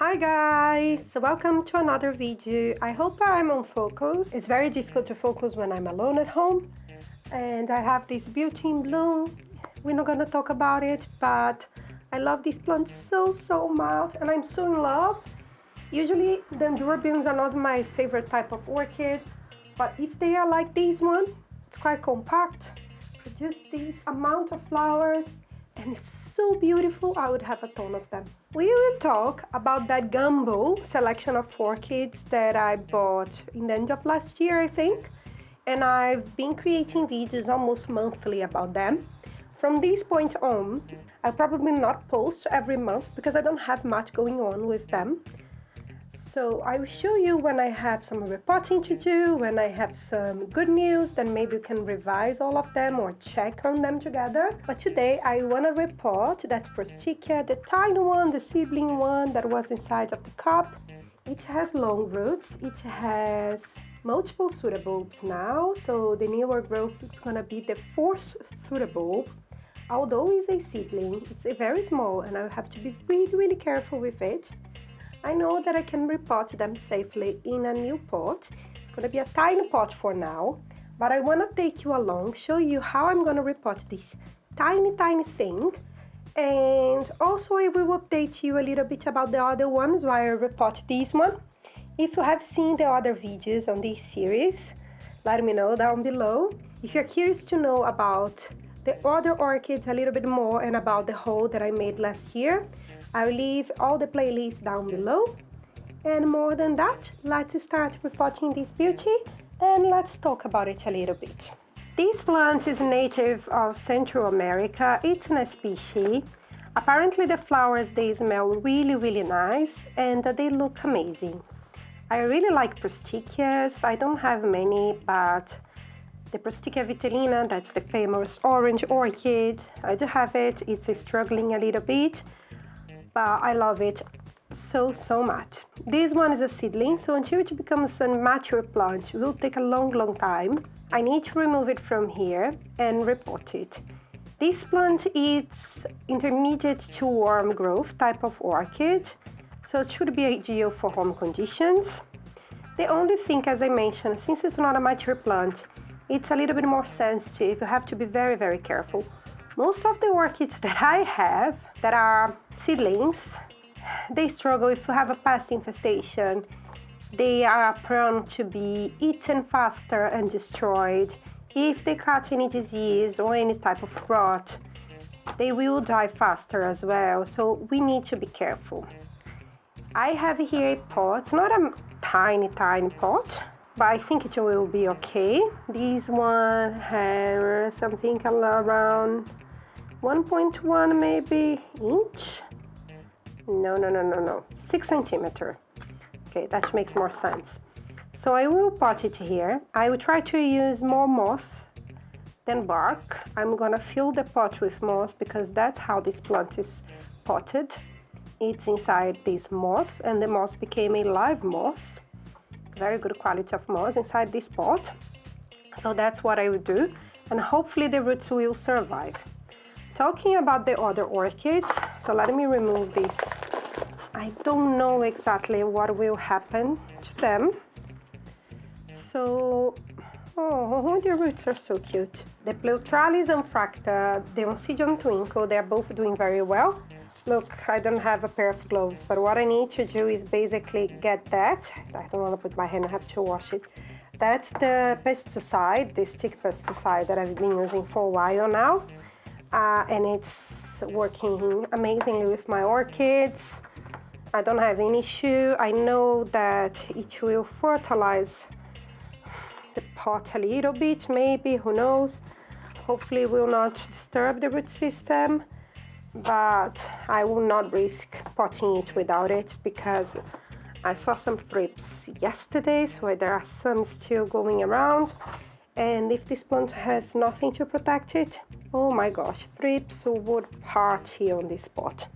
Hi guys, welcome to another video. I hope I'm on focus. It's very difficult to focus when I'm alone at home, and I have this beauty in bloom. We're not gonna talk about it, but I love this plant so much, and I'm so in love. Usually the Endurbians are not my favorite type of orchid, but if they are like this one, it's quite compact, produce this amount of flowers, and it's so beautiful. I would have a ton of them. We will talk about that gumbo selection of orchids that I bought in the end of last year, I think, and I've been creating videos almost monthly about them. From this point on, I'll probably not post every month because I don't have much going on with them. So I will show you when I have some repotting to do, when I have some good news, then maybe we can revise all of them or check on them together. But today I want to repot that Prostica, the tiny one, the seedling one that was inside of the cup. It has long roots, it has multiple pseudobulbs now, so the newer growth is going to be the fourth pseudobulb. Although it's a seedling, it's very small and I have to be really careful with it. I know that I can repot them safely in a new pot. It's going to be a tiny pot for now, but I want to take you along, show you how I'm going to repot this tiny thing, and also I will update you a little bit about the other ones while I repot this one. If you have seen the other videos on this series, let me know down below. If you're curious to know about the other orchids a little bit more and about the haul that I made last year, I'll leave all the playlists down below. And more than that, let's start repotting this beauty and let's talk about it a little bit. This plant is native of Central America. It's a species. Apparently the flowers, they smell really nice and they look amazing. I really like Prostichias. I don't have many, but the Prostica vitellina, that's the famous orange orchid, I do have it. It's struggling a little bit, but I love it so much. This one is a seedling, so until it becomes a mature plant, it will take a long time. I need to remove it from here and repot it. This plant is intermediate to warm growth type of orchid, so it should be ideal for home conditions. The only thing, as I mentioned, since it's not a mature plant, it's a little bit more sensitive. You have to be very careful. Most of the orchids that I have that are seedlings, they struggle if you have a pest infestation. They are prone to be eaten faster and destroyed. If they catch any disease or any type of rot, they will die faster as well, so we need to be careful. I have here a pot. It's not a tiny pot, but I think it will be okay. This one has something around 1.1 maybe inch. No, 6 centimeter. Okay, that makes more sense. So I will pot it here. I will try to use more moss than bark. I'm gonna fill the pot with moss because that's how this plant is potted. It's inside this moss, and the moss became a live moss. Very good quality of moss inside this pot. So that's what I will do, and hopefully the roots will survive. Talking about the other orchids, so let me remove this. I don't know exactly what will happen to them. So, oh, the roots are so cute. The Pleurothallis and the Oncidium Twinkle, they're both doing very well. Look, I don't have a pair of gloves, but what I need to do is basically get that. I don't want to put my hand, I have to wash it. That's the pesticide, the stick pesticide that I've been using for a while now. And it's working amazingly with my orchids. I don't have any issue. I know that it will fertilize the pot a little bit, maybe, who knows. Hopefully it will not disturb the root system, but I will not risk potting it without it because I saw some thrips yesterday, so there are some still going around. And if this plant has nothing to protect it, oh my gosh, thrips would party on this pot.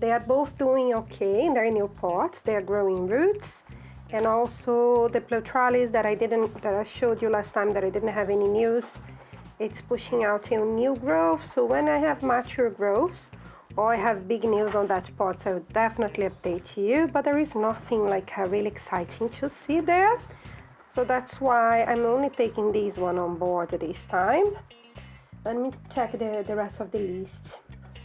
They are both doing okay in their new pots. They are growing roots, and also the Pleurothallis that I showed you last time that I didn't have any news. It's pushing out a new growth. So when I have mature growths, or I have big news on that pot, I will definitely update you, but there is nothing like really exciting to see there. So that's why I'm only taking this one on board this time. Let me check the rest of the list.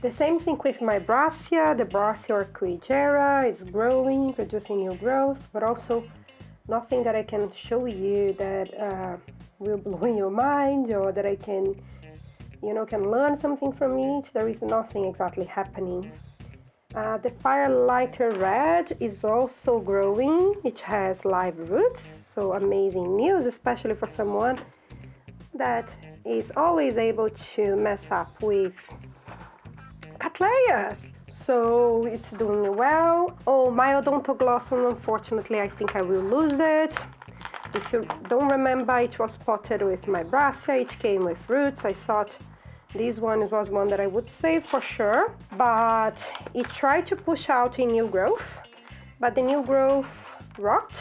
The same thing with my Brassia. The Brassia orchidera is growing, producing new growth, but also nothing that I can show you that will blow your mind, or that I can, can learn something from it. There is nothing exactly happening. The Firelighter Red is also growing. It has live roots, so amazing news, especially for someone that is always able to mess up with Cattleyas. So it's doing well. Oh, my Odontoglossum, unfortunately, I think I will lose it. If you don't remember, it was potted with my Brassia. It came with roots. I thought this one was one that I would save for sure, but it tried to push out a new growth, but the new growth rot.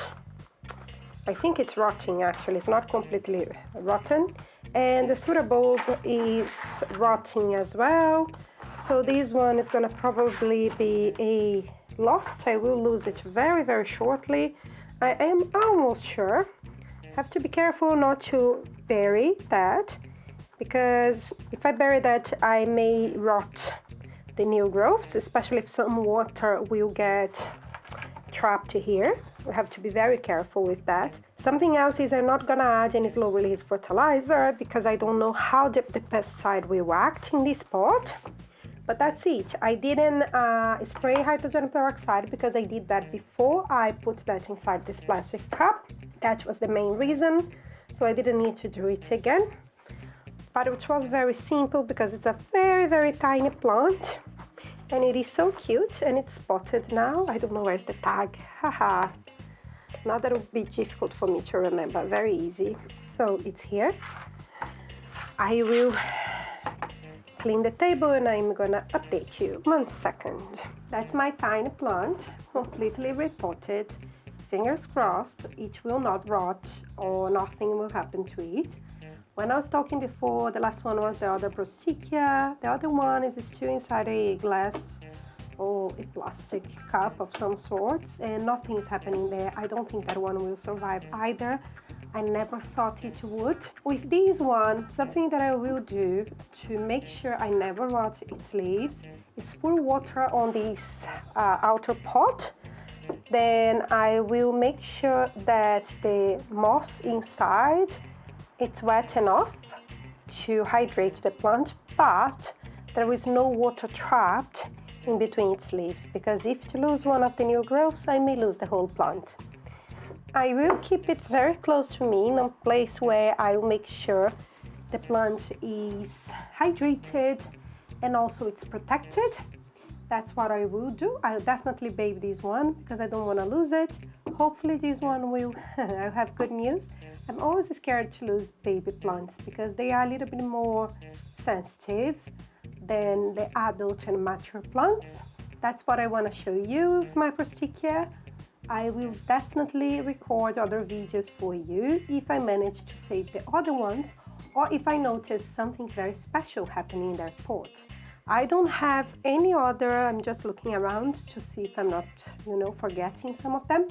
I think it's rotting actually, it's not completely rotten, and the pseudobulb is rotting as well. So this one is gonna probably be a lost. I will lose it very, very shortly. I am almost sure. Have to be careful not to bury that, because if I bury that, I may rot the new growths, especially if some water will get trapped here. We have to be very careful with that. Something else is I'm not gonna add any slow release fertilizer because I don't know how the pesticide will act in this pot. But that's it. I didn't spray hydrogen peroxide because I did that before I put that inside this plastic cup. That was the main reason. So I didn't need to do it again. But it was very simple because it's a very, very tiny plant. And it is so cute, and it's spotted now. I don't know where's the tag. Haha. Now that would be difficult for me to remember. Very easy. So it's here. I will clean the table and I'm gonna update you. 1 second. That's my tiny plant, completely repotted. Fingers crossed it will not rot or nothing will happen to it. When I was talking before, the last one was the other Brassia. The other one is still inside a glass or a plastic cup of some sorts, and nothing is happening there. I don't think that one will survive either. I never thought it would. With this one, something that I will do to make sure I never rot its leaves is pour water on this outer pot. Then I will make sure that the moss inside it's wet enough to hydrate the plant, but there is no water trapped in between its leaves, because if you lose one of the new growths, I may lose the whole plant. I will keep it very close to me in a place where I will make sure the plant is hydrated and also it's protected. That's what I will do. I'll definitely bathe this one because I don't want to lose it. Hopefully this one will I'll have good news. I'm always scared to lose baby plants because they are a little bit more sensitive than the adult and mature plants. That's what I want to show you with my Brassia. I will definitely record other videos for you if I manage to save the other ones, or if I notice something very special happening in their pots. I don't have any other, I'm just looking around to see if I'm not, forgetting some of them.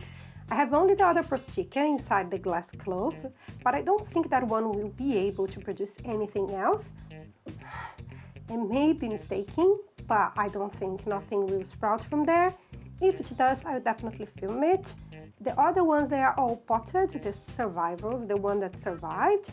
I have only the other Brassia inside the glass cloth, but I don't think that one will be able to produce anything else. I may be mistaken, but I don't think nothing will sprout from there. If it does, I'll definitely film it. The other ones, they are all potted, the survivors, the one that survived.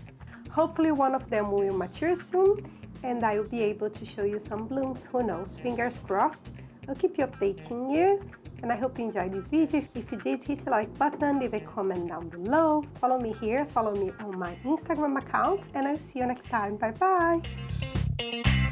Hopefully one of them will mature soon, and I will be able to show you some blooms, who knows, fingers crossed. I'll keep you updating you, and I hope you enjoyed this video. If you did, hit the like button, leave a comment down below. Follow me here, follow me on my Instagram account, and I'll see you next time. Bye bye!